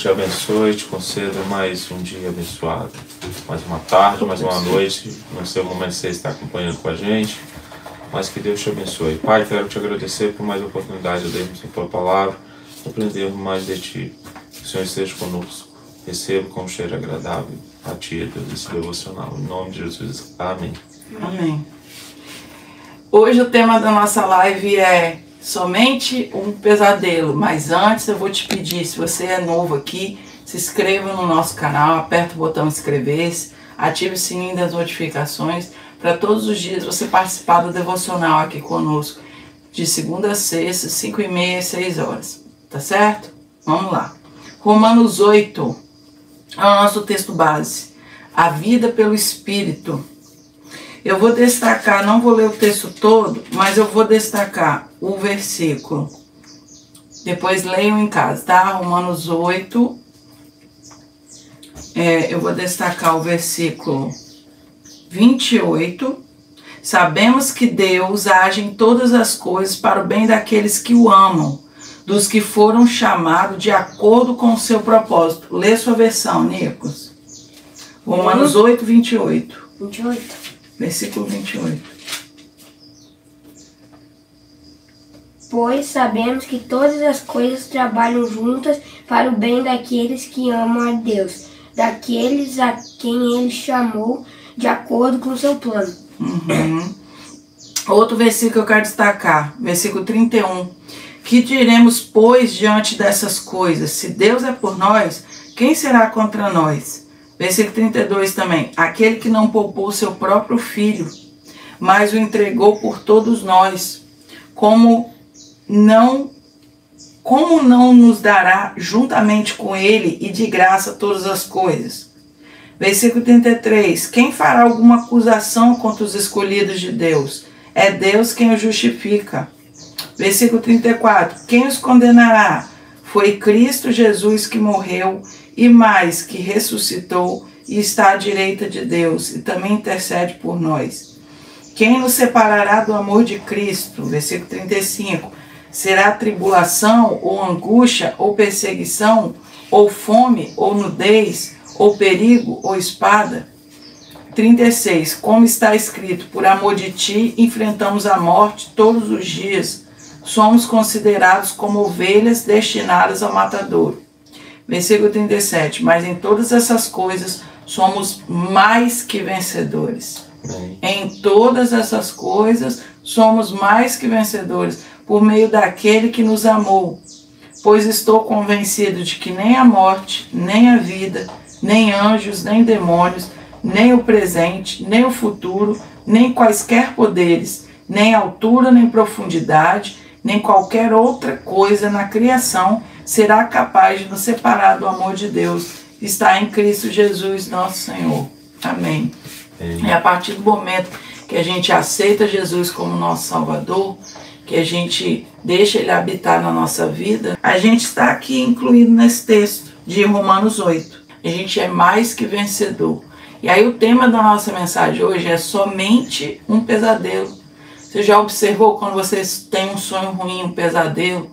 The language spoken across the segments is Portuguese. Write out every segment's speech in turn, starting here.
te abençoe, te conceda mais um dia abençoado, mais uma tarde, mais uma noite. Não sei o momento que você está acompanhando com a gente, mas que Deus te abençoe. Pai, quero te agradecer por mais oportunidade de lermos a tua palavra, aprendermos mais de ti. Que o Senhor esteja conosco. Receba com cheiro agradável a ti, Deus, esse devocional. Em nome de Jesus. Amém. Amém. Hoje o tema da nossa live é somente um pesadelo, mas antes eu vou te pedir, se você é novo aqui, se inscreva no nosso canal, aperta o botão inscrever-se, ative o sininho das notificações, para todos os dias você participar do devocional aqui conosco, de segunda a sexta, 5h30 e 6 horas, tá certo? Vamos lá. Romanos 8 é o nosso texto base, a vida pelo Espírito. Eu vou destacar, não vou ler o texto todo, mas eu vou destacar o versículo. Depois leiam em casa, tá? Romanos 8. Eu vou destacar o versículo 28. Sabemos que Deus age em todas as coisas para o bem daqueles que o amam, dos que foram chamados de acordo com o seu propósito. Lê sua versão, Nicos. Romanos 8, 28. 28. Versículo 28. Pois sabemos que todas as coisas trabalham juntas para o bem daqueles que amam a Deus, daqueles a quem Ele chamou de acordo com o seu plano. Outro versículo que eu quero destacar, versículo 31. Que diremos, pois, diante dessas coisas? Se Deus é por nós, quem será contra nós? Versículo 32 também. Aquele que não poupou seu próprio filho, mas o entregou por todos nós, como não nos dará juntamente com ele e de graça todas as coisas? Versículo 33. Quem fará alguma acusação contra os escolhidos de Deus? É Deus quem os justifica. Versículo 34. Quem os condenará? Foi Cristo Jesus que morreu e mais, que ressuscitou e está à direita de Deus e também intercede por nós. Quem nos separará do amor de Cristo? Versículo 35. Será tribulação, ou angústia, ou perseguição, ou fome, ou nudez, ou perigo, ou espada? 36. Como está escrito, por amor de ti enfrentamos a morte todos os dias. Somos considerados como ovelhas destinadas ao matadouro. Versículo 37. Mas em todas essas coisas somos mais que vencedores. Em todas essas coisas somos mais que vencedores por meio daquele que nos amou. Pois estou convencido de que nem a morte, nem a vida, nem anjos, nem demônios, nem o presente, nem o futuro, nem quaisquer poderes, nem altura, nem profundidade, nem qualquer outra coisa na criação será capaz de nos separar do amor de Deus que está em Cristo Jesus, nosso Senhor. Amém. É a partir do momento que a gente aceita Jesus como nosso Salvador, que a gente deixa Ele habitar na nossa vida, a gente está aqui incluído nesse texto de Romanos 8. A gente é mais que vencedor. E aí o tema da nossa mensagem hoje é somente um pesadelo. Você já observou quando você tem um sonho ruim, um pesadelo,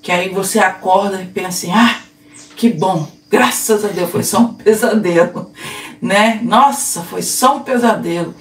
que aí você acorda e pensa assim, que bom, graças a Deus, foi só um pesadelo, né? Nossa, foi só um pesadelo.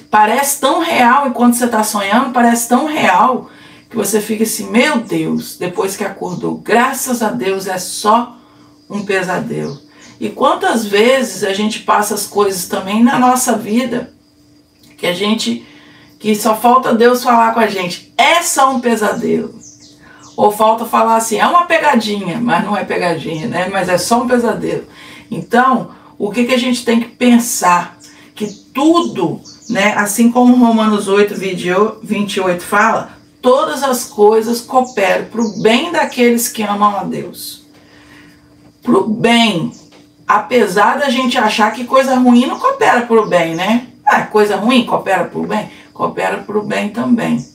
Parece tão real, enquanto você está sonhando, parece tão real, que você fica assim, meu Deus, depois que acordou, graças a Deus é só um pesadelo. E quantas vezes a gente passa as coisas também na nossa vida, que só falta Deus falar com a gente, é só um pesadelo. Ou falta falar assim, é uma pegadinha, mas não é pegadinha, né? Mas é só um pesadelo. Então, o que a gente tem que pensar? Que tudo, né? Assim como Romanos 8, 28 fala, todas as coisas cooperam para o bem daqueles que amam a Deus. Para o bem. Apesar da gente achar que coisa ruim não coopera para o bem, né? Coisa ruim coopera para o bem? Coopera para o bem também,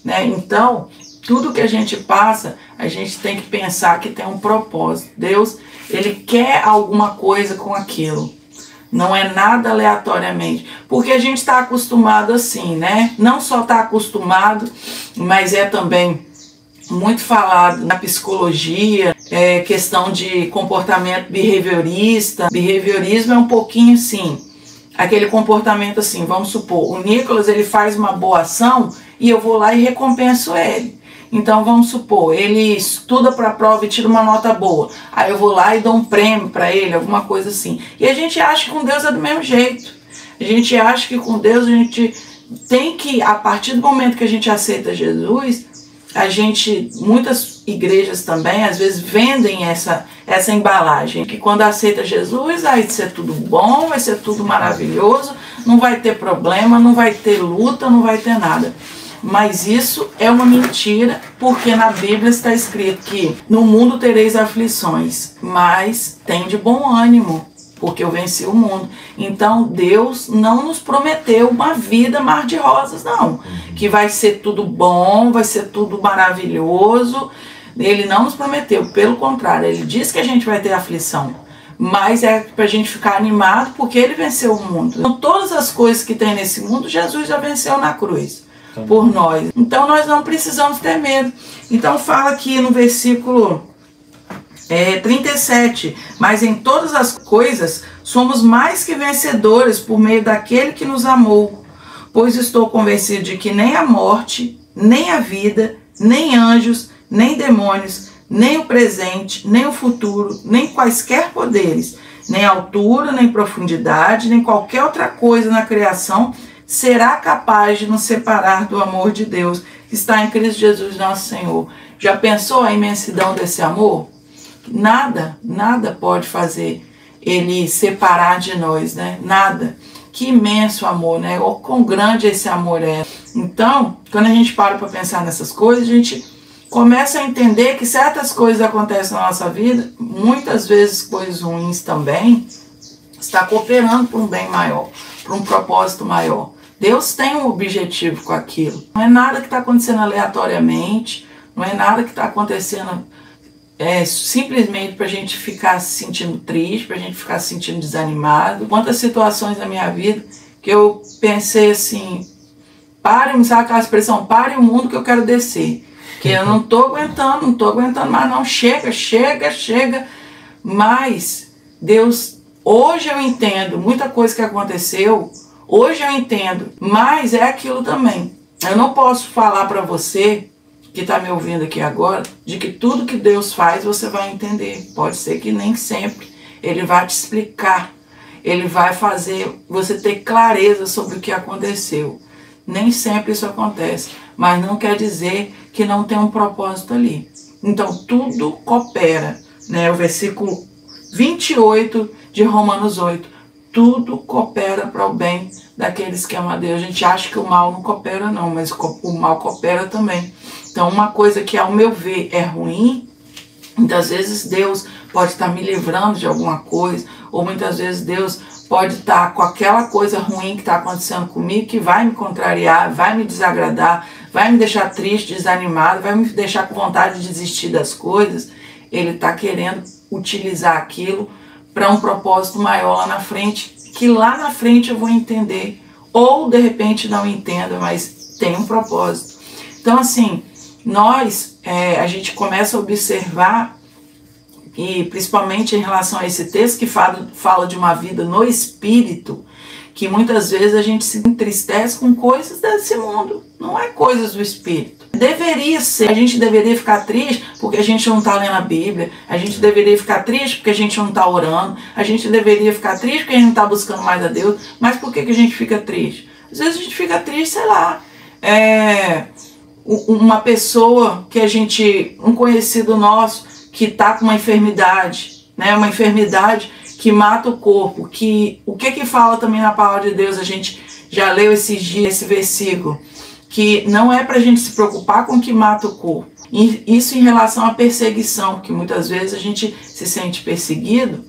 né? Então, tudo que a gente passa, a gente tem que pensar que tem um propósito. Deus, Ele quer alguma coisa com aquilo. Não é nada aleatoriamente. Porque a gente está acostumado assim, né? Não só está acostumado, mas é também muito falado na psicologia, questão de comportamento behaviorista. Behaviorismo é um pouquinho assim, aquele comportamento assim, vamos supor, o Nicolas ele faz uma boa ação e eu vou lá e recompenso ele. Então vamos supor, ele estuda para a prova e tira uma nota boa, aí eu vou lá e dou um prêmio para ele, alguma coisa assim. E a gente acha que com Deus é do mesmo jeito. A gente acha que com Deus a gente tem que, a partir do momento que a gente aceita Jesus, muitas igrejas também, às vezes, vendem essa embalagem, que quando aceita Jesus, vai ser tudo bom, vai ser tudo maravilhoso, não vai ter problema, não vai ter luta, não vai ter nada. Mas isso é uma mentira, porque na Bíblia está escrito que no mundo tereis aflições, mas tem de bom ânimo, porque eu venci o mundo. Então Deus não nos prometeu uma vida mar de rosas, não. Que vai ser tudo bom, vai ser tudo maravilhoso. Ele não nos prometeu, pelo contrário, ele disse que a gente vai ter aflição. Mas é para a gente ficar animado, porque ele venceu o mundo. Então, todas as coisas que tem nesse mundo, Jesus já venceu na cruz por nós. Então nós não precisamos ter medo. Então fala aqui no versículo 37, mas em todas as coisas somos mais que vencedores por meio daquele que nos amou, pois estou convencido de que nem a morte, nem a vida, nem anjos, nem demônios, nem o presente, nem o futuro, nem quaisquer poderes, nem altura, nem profundidade, nem qualquer outra coisa na criação será capaz de nos separar do amor de Deus que está em Cristo Jesus nosso Senhor. Já pensou a imensidão desse amor? Nada pode fazer ele separar de nós, né? Nada. Que imenso amor, né? O quão grande esse amor é. Então, quando a gente para pensar nessas coisas, a gente começa a entender que certas coisas acontecem na nossa vida, muitas vezes coisas ruins também, está cooperando para um bem maior, para um propósito maior. Deus tem um objetivo com aquilo. Não é nada que está acontecendo aleatoriamente, não é nada que está acontecendo simplesmente para a gente ficar se sentindo triste, para a gente ficar se sentindo desanimado. Quantas situações na minha vida que eu pensei assim, sabe aquela expressão, pare o mundo que eu quero descer. Que eu não estou aguentando mais não, chega. Mas Deus, hoje eu entendo muita coisa que aconteceu, hoje eu entendo, mas é aquilo também. Eu não posso falar para você que está me ouvindo aqui agora, de que tudo que Deus faz você vai entender. Pode ser que nem sempre. Ele vai te explicar. Ele vai fazer você ter clareza sobre o que aconteceu. Nem sempre isso acontece, mas não quer dizer que não tem um propósito ali. Então tudo coopera, né? O versículo 28 de Romanos 8. Tudo coopera para o bem daqueles que amam a Deus. A gente acha que o mal não coopera não, mas o mal coopera também. Então uma coisa que ao meu ver é ruim, muitas vezes Deus pode estar me livrando de alguma coisa, ou muitas vezes Deus pode estar com aquela coisa ruim que está acontecendo comigo, que vai me contrariar, vai me desagradar, vai me deixar triste, desanimado, vai me deixar com vontade de desistir das coisas. Ele está querendo utilizar aquilo para um propósito maior lá na frente, que lá na frente eu vou entender, ou de repente não entendo, mas tem um propósito. Então assim, a gente começa a observar, e principalmente em relação a esse texto que fala de uma vida no Espírito, que muitas vezes a gente se entristece com coisas desse mundo, não é coisas do Espírito. Deveria ser, a gente deveria ficar triste porque a gente não está lendo a Bíblia, a gente deveria ficar triste porque a gente não está orando, a gente deveria ficar triste porque a gente não está buscando mais a Deus. Mas por que a gente fica triste? Às vezes a gente fica triste, sei lá, uma pessoa que um conhecido nosso, que está com uma enfermidade, né? Uma enfermidade que mata o corpo. O que fala também na palavra de Deus? A gente já leu esses dias esse versículo, que não é para a gente se preocupar com o que mata o corpo. E isso em relação à perseguição, porque muitas vezes a gente se sente perseguido,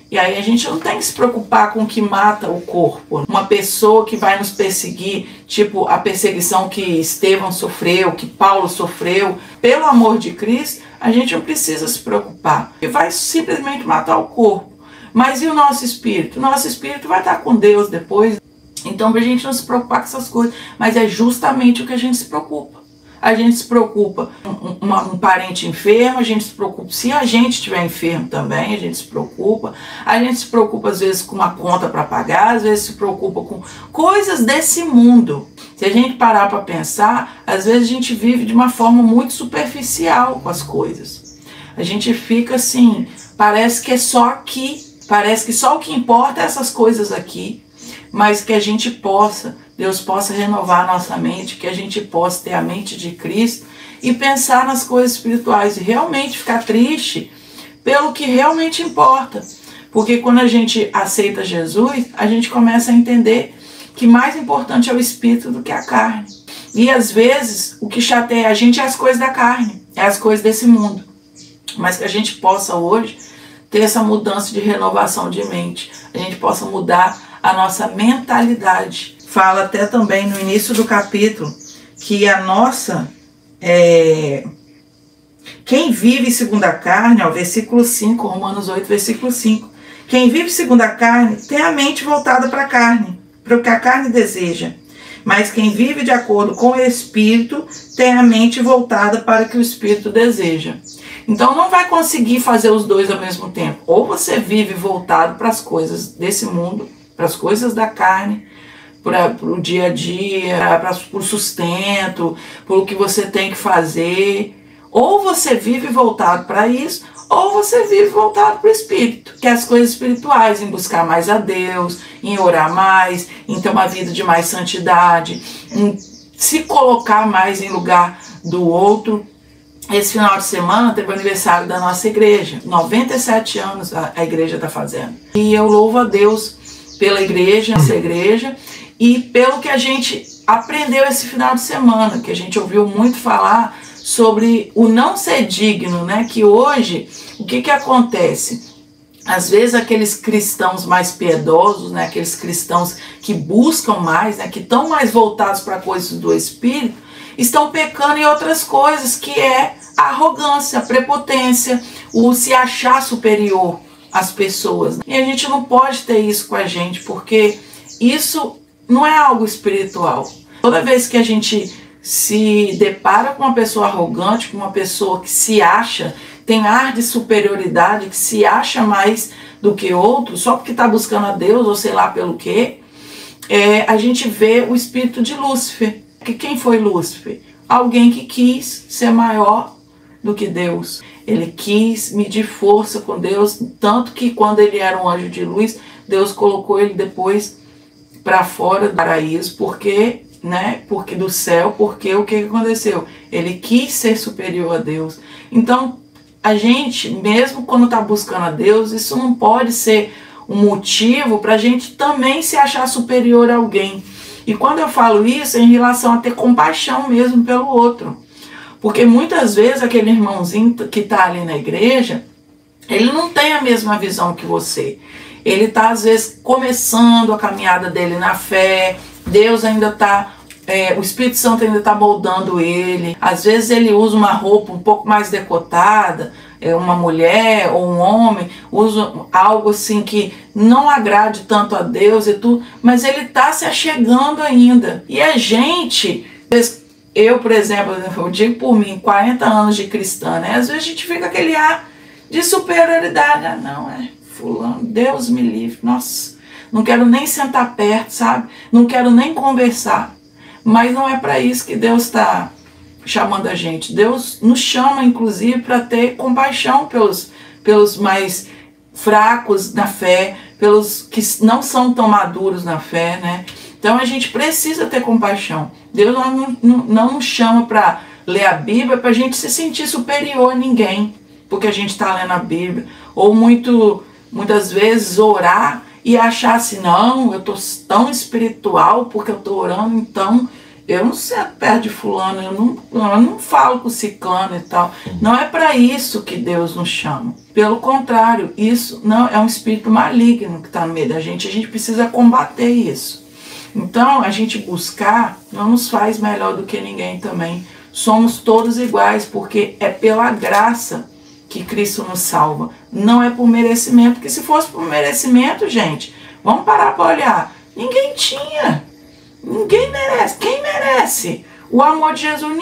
e aí a gente não tem que se preocupar com o que mata o corpo. Uma pessoa que vai nos perseguir, tipo a perseguição que Estevão sofreu, que Paulo sofreu, pelo amor de Cristo, a gente não precisa se preocupar, porque vai simplesmente matar o corpo. Mas e o nosso espírito? O nosso espírito vai estar com Deus depois. Então, para a gente não se preocupar com essas coisas. Mas é justamente o que a gente se preocupa. a gente se preocupa com um parente enfermo, a gente se preocupa se a gente estiver enfermo também, a gente se preocupa às vezes com uma conta para pagar, às vezes se preocupa com coisas desse mundo. Se a gente parar para pensar, às vezes a gente vive de uma forma muito superficial com as coisas. A gente fica assim, parece que é só aqui, parece que só o que importa é essas coisas aqui, mas que a gente possa, Deus possa renovar a nossa mente, que a gente possa ter a mente de Cristo e pensar nas coisas espirituais e realmente ficar triste pelo que realmente importa. Porque quando a gente aceita Jesus, a gente começa a entender que mais importante é o espírito do que a carne. E às vezes o que chateia a gente é as coisas da carne, é as coisas desse mundo. Mas que a gente possa hoje ter essa mudança de renovação de mente, a gente possa mudar a nossa mentalidade. Fala até também no início do capítulo que a nossa, quem vive segundo a carne, versículo 5, Romanos 8, versículo 5, quem vive segundo a carne tem a mente voltada para a carne, para o que a carne deseja. Mas quem vive de acordo com o Espírito tem a mente voltada para o que o Espírito deseja. Então não vai conseguir fazer os dois ao mesmo tempo. Ou você vive voltado para as coisas desse mundo, para as coisas da carne, para o dia a dia, para o sustento, para o que você tem que fazer. Ou você vive voltado para isso, ou você vive voltado para o Espírito, que é as coisas espirituais, em buscar mais a Deus, em orar mais, em ter uma vida de mais santidade, em se colocar mais em lugar do outro. Esse final de semana teve o aniversário da nossa igreja, 97 anos a igreja está fazendo. E eu louvo a Deus pela igreja, essa igreja, e pelo que a gente aprendeu esse final de semana, que a gente ouviu muito falar sobre o não ser digno, né? Que hoje, o que acontece? Às vezes aqueles cristãos mais piedosos, né? Aqueles cristãos que buscam mais, né? Que estão mais voltados para coisas do Espírito, estão pecando em outras coisas, que é a arrogância, a prepotência, o se achar superior às pessoas. E a gente não pode ter isso com a gente, porque isso não é algo espiritual. Toda vez que a gente se depara com uma pessoa arrogante, com uma pessoa que se acha, tem ar de superioridade, que se acha mais do que outro, só porque está buscando a Deus, ou sei lá pelo quê, a gente vê o espírito de Lúcifer. Que quem foi Lúcifer? Alguém que quis ser maior do que Deus. Ele quis medir força com Deus, tanto que quando ele era um anjo de luz, Deus colocou ele depois para fora do paraíso, porque do céu, porque o que aconteceu? Ele quis ser superior a Deus. Então, a gente, mesmo quando está buscando a Deus, isso não pode ser um motivo para a gente também se achar superior a alguém. E quando eu falo isso, é em relação a ter compaixão mesmo pelo outro. Porque muitas vezes aquele irmãozinho que está ali na igreja, ele não tem a mesma visão que você. Ele está, às vezes, começando a caminhada dele na fé, Deus ainda está, o Espírito Santo ainda está moldando ele. Às vezes ele usa uma roupa um pouco mais decotada, uma mulher ou um homem, usa algo assim que não agrade tanto a Deus e tudo, mas ele está se achegando ainda. E a gente, eu, por exemplo, eu digo por mim, 40 anos de cristã, né? Às vezes a gente fica aquele ar de superioridade. Não, fulano, Deus me livre, nossa, não quero nem sentar perto, sabe? Não quero nem conversar. Mas não é para isso que Deus está chamando a gente. Deus nos chama, inclusive, para ter compaixão pelos mais fracos na fé, pelos que não são tão maduros na fé, né? Então a gente precisa ter compaixão. Deus não nos chama para ler a Bíblia para a gente se sentir superior a ninguém, porque a gente está lendo a Bíblia. Ou muitas vezes orar e achar assim, não, eu estou tão espiritual porque eu estou orando, então eu não sento perto de fulano, eu não falo com ciclano e tal. Não é para isso que Deus nos chama. Pelo contrário, isso não é um espírito maligno que está no meio da gente. A gente precisa combater isso. Então, a gente buscar não nos faz melhor do que ninguém também. Somos todos iguais, porque é pela graça que Cristo nos salva. Não é por merecimento, porque se fosse por merecimento, gente, vamos parar para olhar. Ninguém tinha. Ninguém merece. Quem merece? O amor de Jesus,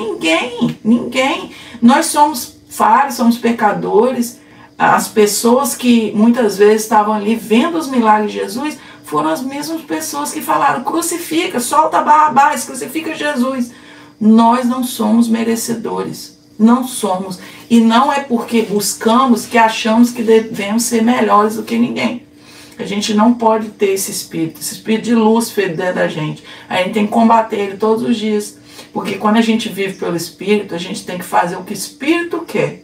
ninguém. Nós somos falhos, somos pecadores. As pessoas que muitas vezes estavam ali vendo os milagres de Jesus foram as mesmas pessoas que falaram: crucifica, solta Barrabás, crucifica Jesus. Nós não somos merecedores, não somos. E não é porque buscamos que achamos que devemos ser melhores do que ninguém. A gente não pode ter esse espírito de Lúcifer dentro da gente. A gente tem que combater ele todos os dias. Porque quando a gente vive pelo Espírito, a gente tem que fazer o que o Espírito quer.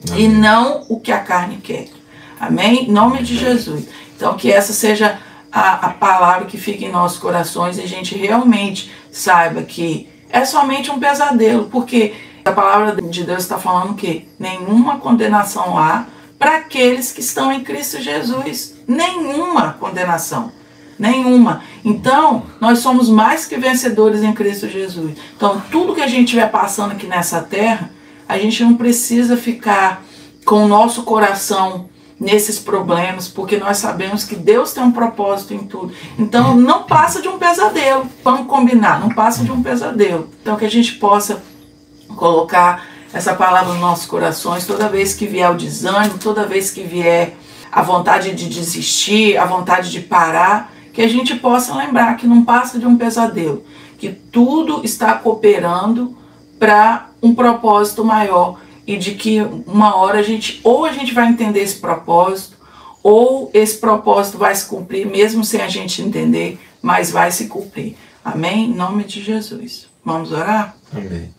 Amém. E não o que a carne quer. Amém? Em nome de Jesus. Então que essa seja a palavra que fica em nossos corações e a gente realmente saiba que é somente um pesadelo. Porque a palavra de Deus está falando que nenhuma condenação há para aqueles que estão em Cristo Jesus. Nenhuma condenação. Nenhuma. Então, nós somos mais que vencedores em Cristo Jesus. Então, tudo que a gente estiver passando aqui nessa terra, a gente não precisa ficar com o nosso coração nesses problemas, porque nós sabemos que Deus tem um propósito em tudo. Então, não passa de um pesadelo. Vamos combinar, não passa de um pesadelo. Então, que a gente possa colocar essa palavra nos nossos corações toda vez que vier o desânimo, toda vez que vier a vontade de desistir, a vontade de parar, que a gente possa lembrar que não passa de um pesadelo, que tudo está cooperando para um propósito maior e de que uma hora a gente vai entender esse propósito, ou esse propósito vai se cumprir mesmo sem a gente entender, mas vai se cumprir. Amém? Em nome de Jesus. Vamos orar? Amém.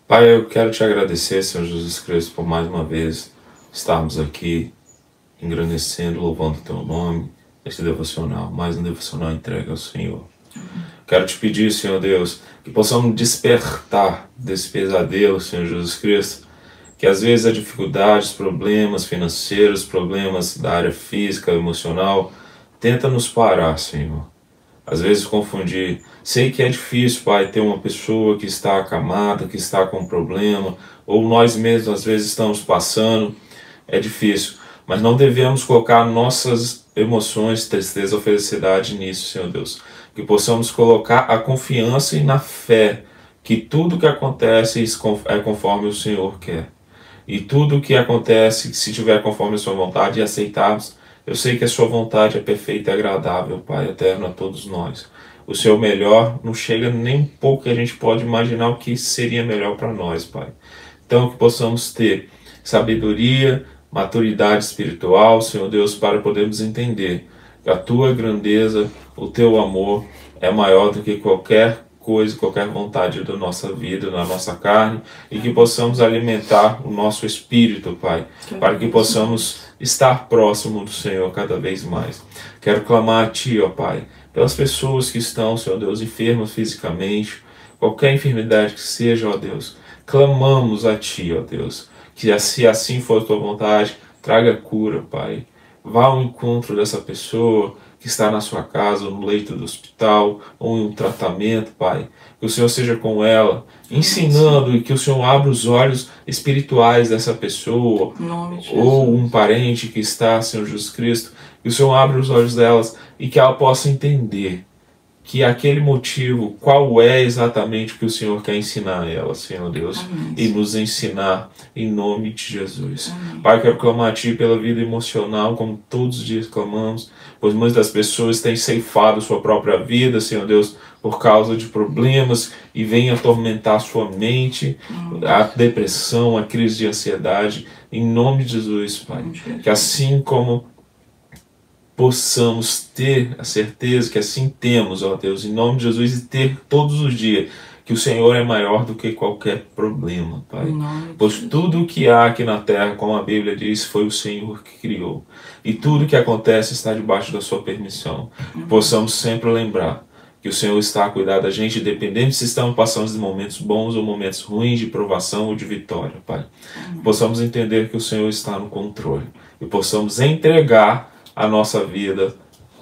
Pai, eu quero te agradecer, Senhor Jesus Cristo, por mais uma vez estarmos aqui engrandecendo, louvando o teu nome, esse devocional, mais um devocional entregue ao Senhor. Quero te pedir, Senhor Deus, que possamos despertar desse pesadelo, Senhor Jesus Cristo, que às vezes a dificuldades, problemas financeiros, problemas da área física, emocional, tenta nos parar, Senhor. Às vezes confundir. Sei que é difícil, Pai, ter uma pessoa que está acamada, que está com um problema, ou nós mesmos às vezes estamos passando, é difícil. Mas não devemos colocar nossas emoções, tristeza ou felicidade nisso, Senhor Deus. Que possamos colocar a confiança e na fé que tudo que acontece é conforme o Senhor quer. E tudo que acontece, se tiver conforme a sua vontade e aceitarmos, eu sei que a sua vontade é perfeita e agradável, Pai eterno, a todos nós. O seu melhor não chega nem um pouco que a gente pode imaginar o que seria melhor para nós, Pai. Então que possamos ter sabedoria, maturidade espiritual, Senhor Deus, para podermos entender que a tua grandeza, o teu amor é maior do que qualquer coisa, qualquer vontade da nossa vida, da nossa carne, e que possamos alimentar o nosso espírito, Pai, para que possamos estar próximo do Senhor cada vez mais. Quero clamar a Ti, ó Pai, pelas pessoas que estão, Senhor Deus, enfermas fisicamente, qualquer enfermidade que seja, ó Deus, clamamos a Ti, ó Deus, que se assim for a Tua vontade, traga cura, Pai. Vá ao encontro dessa pessoa que está na sua casa, ou no leito do hospital, ou em um tratamento, Pai. Que o Senhor seja com ela, ensinando, e que o Senhor abra os olhos espirituais dessa pessoa, ou um parente que está, Senhor Jesus Cristo, que o Senhor abra os olhos delas e que ela possa entender que aquele motivo, qual é exatamente o que o Senhor quer ensinar a ela, Senhor Deus, e nos ensinar em nome de Jesus. Pai, quero clamar a Ti pela vida emocional, como todos os dias clamamos, pois muitas pessoas têm ceifado sua própria vida, Senhor Deus, por causa de problemas e vem atormentar sua mente, a depressão, a crise de ansiedade, em nome de Jesus, Pai. Que assim como possamos ter a certeza que assim temos, ó Deus, em nome de Jesus, e ter todos os dias que o Senhor é maior do que qualquer problema, Pai. Pois tudo o que há aqui na terra, como a Bíblia diz, foi o Senhor que criou. E tudo que acontece está debaixo da sua permissão. Possamos sempre lembrar que o Senhor está a cuidar da gente, independente se estamos passando de momentos bons ou momentos ruins, de provação ou de vitória, Pai. Possamos entender que o Senhor está no controle e possamos entregar a nossa vida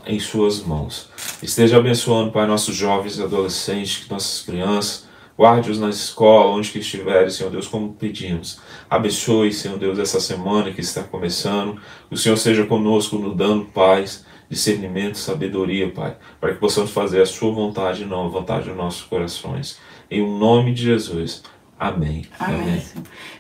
em suas mãos. Esteja abençoando, Pai, nossos jovens e adolescentes, nossas crianças. Guarde-os na escola, onde que estiverem, Senhor Deus, como pedimos. Abençoe, Senhor Deus, essa semana que está começando. Que o Senhor seja conosco, nos dando paz, discernimento, sabedoria, Pai, para que possamos fazer a sua vontade e não a vontade dos nossos corações. Em nome de Jesus. Amém. Amém.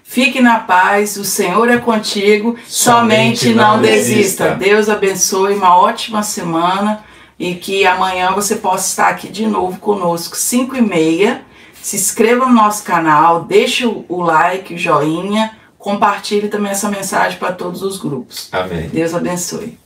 Fique na paz, o Senhor é contigo, somente não desista. Deus abençoe, uma ótima semana e que amanhã você possa estar aqui de novo conosco, 5h30. Se inscreva no nosso canal, deixe o like, o joinha, compartilhe também essa mensagem para todos os grupos. Amém. Deus abençoe.